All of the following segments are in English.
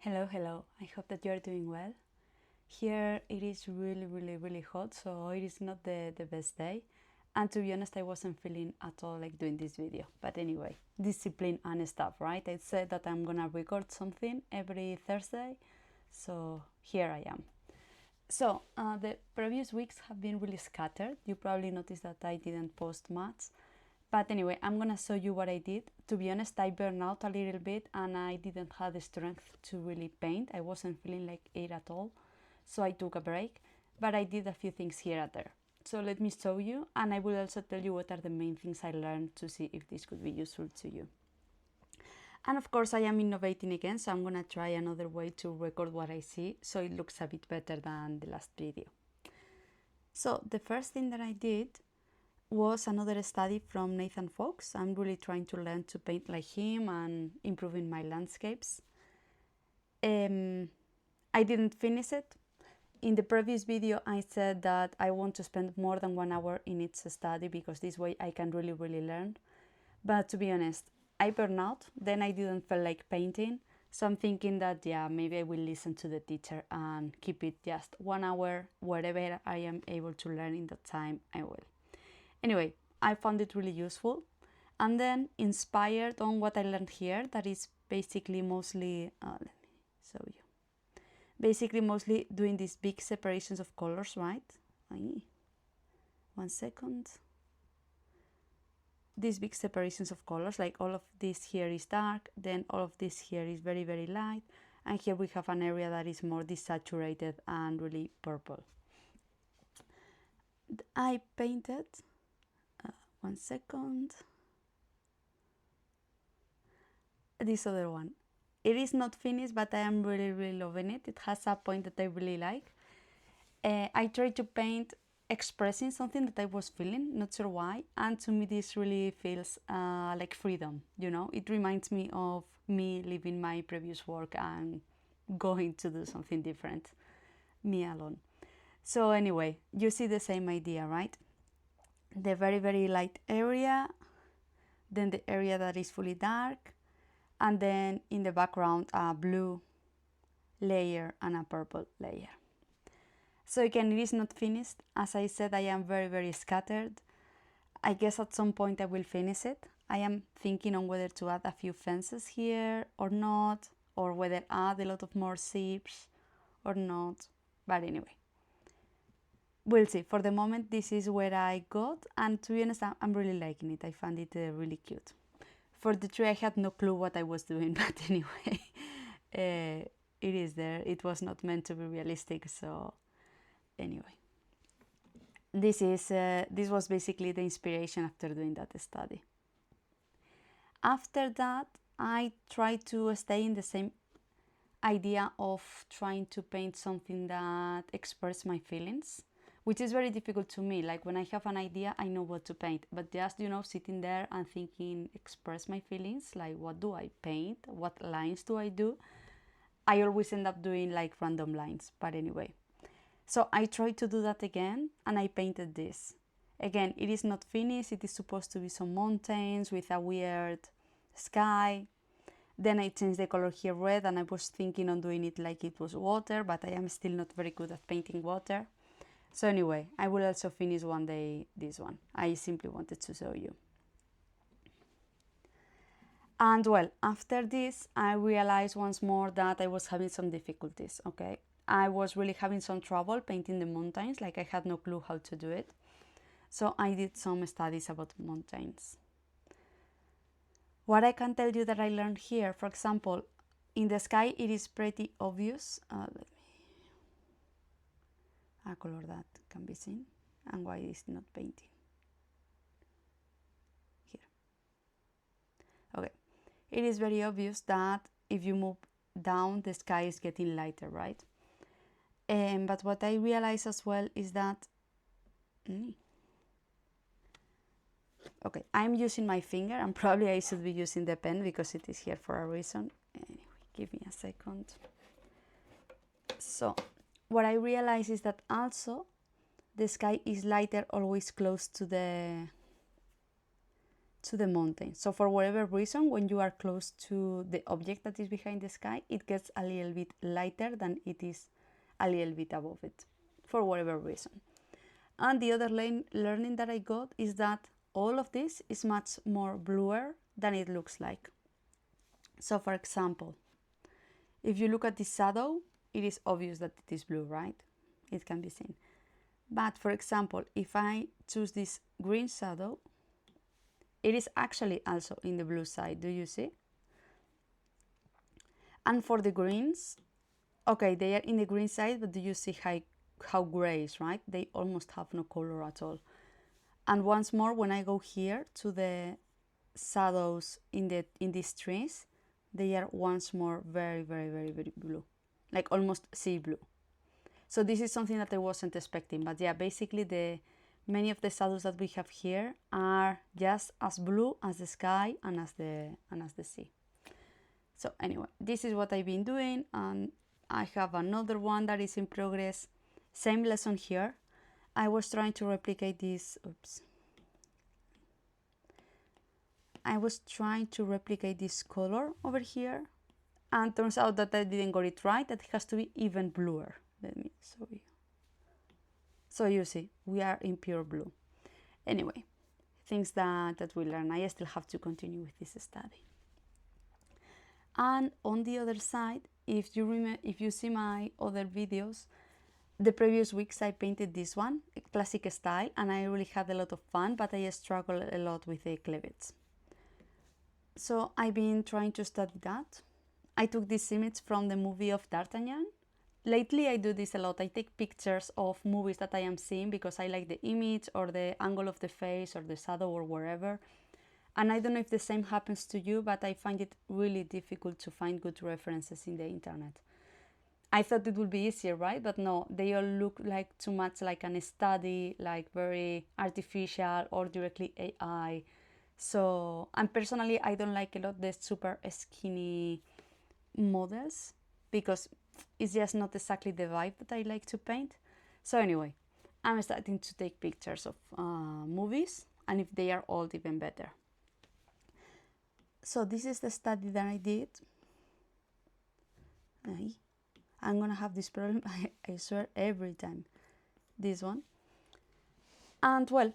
Hello, hello. I hope that you're doing well. Here it is really hot, so it is not the best day. And to be honest, I wasn't feeling at all like doing this video. But anyway, discipline and stuff, right? I said that I'm gonna record something every Thursday, so here I am. So the previous weeks have been really scattered. You probably noticed that I didn't post much. But anyway, I'm gonna show you what I did. To be honest, I burned out a little bit and I didn't have the strength to really paint. I wasn't feeling like it at all. So I took a break, but I did a few things here and there. So let me show you, and I will also tell you what are the main things I learned to see if this could be useful to you. And of course I am innovating again, so I'm gonna try another way to record what I see so it looks a bit better than the last video. So the first thing that I did was another study from Nathan Fox. I'm really trying to learn to paint like him and improving my landscapes. I didn't finish it. In the previous video I said that I want to spend more than 1 hour in each study because this way I can really learn. But to be honest, I burned out, then I didn't feel like painting, so I'm thinking that yeah, maybe I will listen to the teacher and keep it just 1 hour. Whatever I am able to learn in that time, I will. Anyway, I found it really useful, and then inspired on what I learned here, that is basically mostly, let me show you, basically mostly doing these big separations of colors, right? 1 second. These big separations of colors, like all of this here is dark, then all of this here is very light, and here we have an area that is more desaturated and really purple. I painted 1 second, this other one. It is not finished, but I am really loving it. It has a point that I really like. I tried to paint expressing something that I was feeling, not sure why, and to me this really feels like freedom, you know? It reminds me of me leaving my previous work and going to do something different, me alone. So anyway, you see the same idea, right? The very light area, then the area that is fully dark, and then in the background a blue layer and a purple layer. So again, it is not finished. As I said, I am very scattered. I guess at some point I will finish it. I am thinking on whether to add a few fences here or not, or whether add a lot of more shapes or not. But anyway, we'll see. For the moment, this is where I got, and to be honest, I'm really liking it. I found it really cute. For the tree, I had no clue what I was doing, but anyway, it is there. It was not meant to be realistic, so anyway, this was basically the inspiration after doing that study. After that, I tried to stay in the same idea of trying to paint something that expresses my feelings, which is very difficult to me. Like when I have an idea, I know what to paint, but just, you know, sitting there and thinking, express my feelings, like what do I paint? What lines do I do? I always end up doing like random lines, but anyway. So I tried to do that again, and I painted this. Again, it is not finished. It is supposed to be some mountains with a weird sky. Then I changed the color here red, and I was thinking on doing it like it was water, but I am still not very good at painting water. So anyway, I will also finish one day this one. I simply wanted to show you. And well, after this, I realized once more that I was having some difficulties, okay? I was really having some trouble painting the mountains, like I had no clue how to do it. So I did some studies about mountains. What I can tell you that I learned here, for example, in the sky it is pretty obvious. Let me a color that can be seen, and why it's not painting. Here. Okay. It is very obvious that if you move down, the sky is getting lighter, right? But what I realize as well is that okay, I'm using my finger, and probably I should be using the pen because it is here for a reason. Anyway, give me a second. So what I realize is that also the sky is lighter always close to the to the mountain. So for whatever reason, when you are close to the object that is behind the sky, it gets a little bit lighter than it is a little bit above it, for whatever reason. And the other learning that I got is that all of this is much more bluer than it looks like. So for example, if you look at the shadow, it is obvious that it is blue, right? It can be seen. But for example, if I choose this green shadow, it is actually also in the blue side. Do you see? And for the greens, okay, they are in the green side, but do you see how grayish, right? They almost have no color at all. And once more, when I go here to the shadows in these trees, they are once more very, very, very, very blue, like almost sea blue. So this is something that I wasn't expecting, but yeah, basically many of the shadows that we have here are just as blue as the sky and as the sea. So anyway, this is what I've been doing, and I have another one that is in progress. Same lesson here. I was trying to replicate this, I was trying to replicate this color over here, and turns out that I didn't get it right, that it has to be even bluer. Let me show you. So you see, we are in pure blue. Anyway, things that we learn. I still have to continue with this study. And on the other side, if you see my other videos, the previous weeks I painted this one, a classic style, and I really had a lot of fun, but I struggled a lot with the cleavage. So I've been trying to study that. I took this image from the movie of D'Artagnan. Lately I do this a lot. I take pictures of movies that I am seeing because I like the image or the angle of the face or the shadow or wherever. And I don't know if the same happens to you, but I find it really difficult to find good references in the internet. I thought it would be easier, right? But no, they all look like too much like an study, like very artificial or directly AI. So, and personally, I don't like a lot the super skinny models because it's just not exactly the vibe that I like to paint. So anyway, I'm starting to take pictures of movies, and if they are old, even better. So this is the study that I did. I'm gonna have this problem, I swear, every time. This one. And well,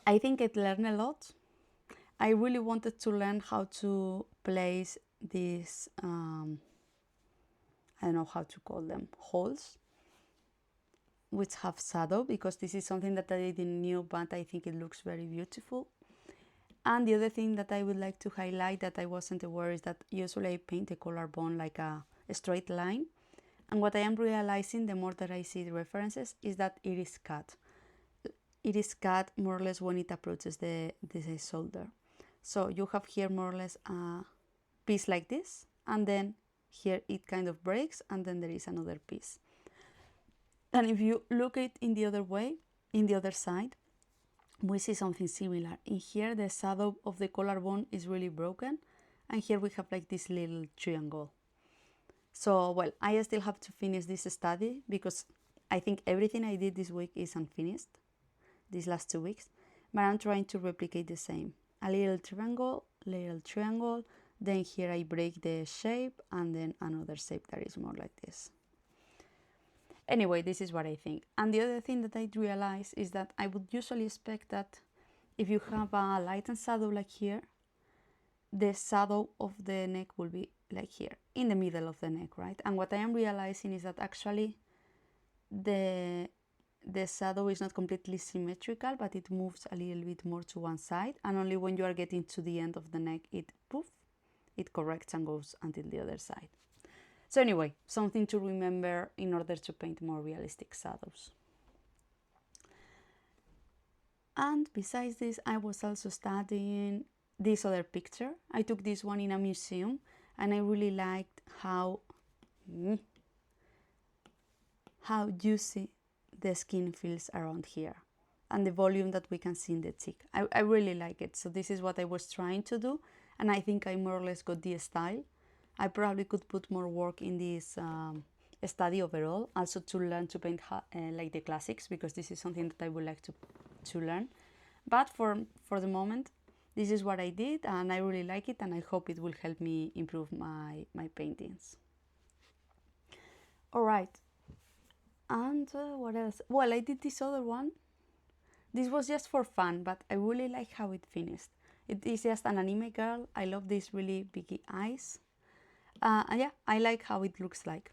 I think I learned a lot. I really wanted to learn how to place these, I don't know how to call them, holes, which have shadow, because this is something that I didn't know, but I think it looks very beautiful. And the other thing that I would like to highlight that I wasn't aware is that usually I paint a collarbone like a straight line. And what I am realizing the more that I see the references is that it is cut. It is cut more or less when it approaches the shoulder. So you have here more or less a piece like this, and then here it kind of breaks, and then there is another piece. And if you look at it in the other way, in the other side, we see something similar. In here, the shadow of the collarbone is really broken, and here we have like this little triangle. So, well, I still have to finish this study because I think everything I did this week is unfinished, these last 2 weeks, but I'm trying to replicate the same. A little triangle, then here I break the shape, and then another shape that is more like this. Anyway, this is what I think. And the other thing that I realized is that I would usually expect that if you have a light and shadow like here, the shadow of the neck will be like here, in the middle of the neck, right? And what I am realizing is that actually the shadow is not completely symmetrical, but it moves a little bit more to one side, and only when you are getting to the end of the neck, it corrects and goes until the other side. So anyway, something to remember in order to paint more realistic shadows. And besides this, I was also studying this other picture. I took this one in a museum, and I really liked how juicy the skin feels around here, and the volume that we can see in the cheek. I really like it. So this is what I was trying to do, and I think I more or less got the style. I probably could put more work in this study overall, also to learn to paint like the classics, because this is something that I would like to learn. But for the moment, this is what I did, and I really like it, and I hope it will help me improve my paintings. All right, and what else? Well, I did this other one. This was just for fun, but I really like how it finished. It is just an anime girl. I love these really big eyes. And yeah, I like how it looks like.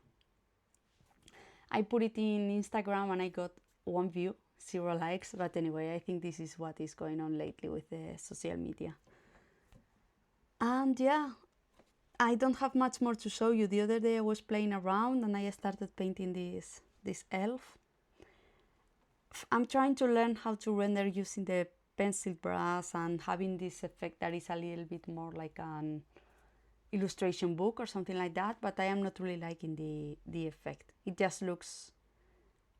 I put it in Instagram and I got 1 view, 0 likes. But anyway, I think this is what is going on lately with the social media. And yeah, I don't have much more to show you. The other day I was playing around and I started painting this elf. I'm trying to learn how to render using the pencil brush and having this effect that is a little bit more like an illustration book or something like that, but I am not really liking the effect. It just looks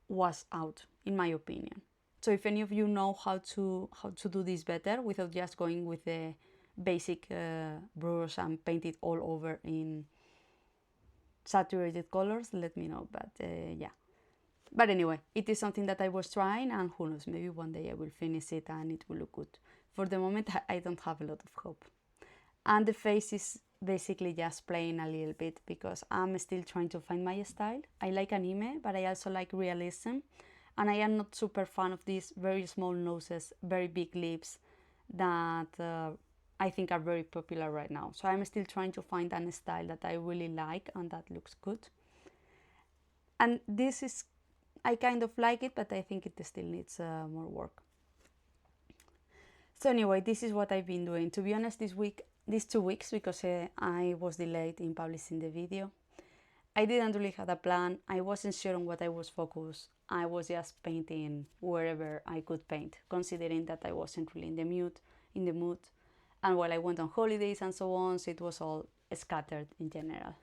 washed out, in my opinion. So if any of you know how to do this better without just going with the basic brush and paint it all over in saturated colors, let me know. But yeah. But anyway, it is something that I was trying, and who knows, maybe one day I will finish it and it will look good. For the moment, I don't have a lot of hope. And the face is basically just playing a little bit because I'm still trying to find my style. I like anime, but I also like realism. And I am not super fan of these very small noses, very big lips that I think are very popular right now. So I'm still trying to find a style that I really like and that looks good. And this is, I kind of like it, but I think it still needs more work. So anyway, this is what I've been doing. To be honest, these 2 weeks, because I was delayed in publishing the video, I didn't really have a plan. I wasn't sure on what I was focused. I was just painting wherever I could paint, considering that I wasn't really in the mood. And while I went on holidays and so on, so it was all scattered in general.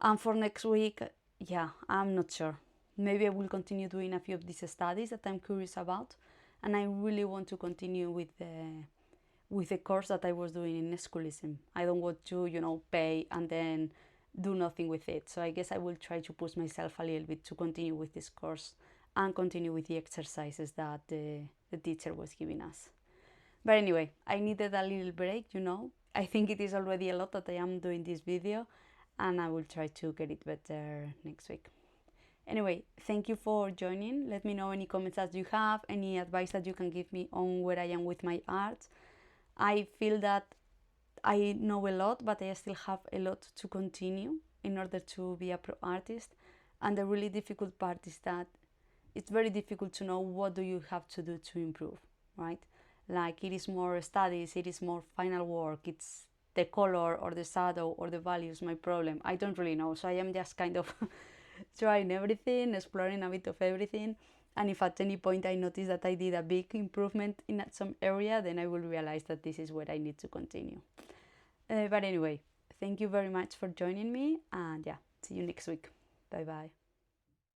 And for next week, yeah, I'm not sure. Maybe I will continue doing a few of these studies that I'm curious about, and I really want to continue with the course that I was doing in schoolism. I don't want to, pay and then do nothing with it. So I guess I will try to push myself a little bit to continue with this course and continue with the exercises that the teacher was giving us. But anyway, I needed a little break. I think it is already a lot that I am doing this video, and I will try to get it better next week. Anyway, thank you for joining. Let me know any comments that you have, any advice that you can give me on where I am with my art. I feel that I know a lot, but I still have a lot to continue in order to be a pro artist. And the really difficult part is that it's very difficult to know what do you have to do to improve, right? Like it is more studies, it is more final work, it's the color or the shadow or the values my problem. I don't really know. So I am just kind of trying everything, exploring a bit of everything. And if at any point I notice that I did a big improvement in some area, then I will realize that this is where I need to continue. But anyway, thank you very much for joining me, and yeah, see you next week. Bye bye.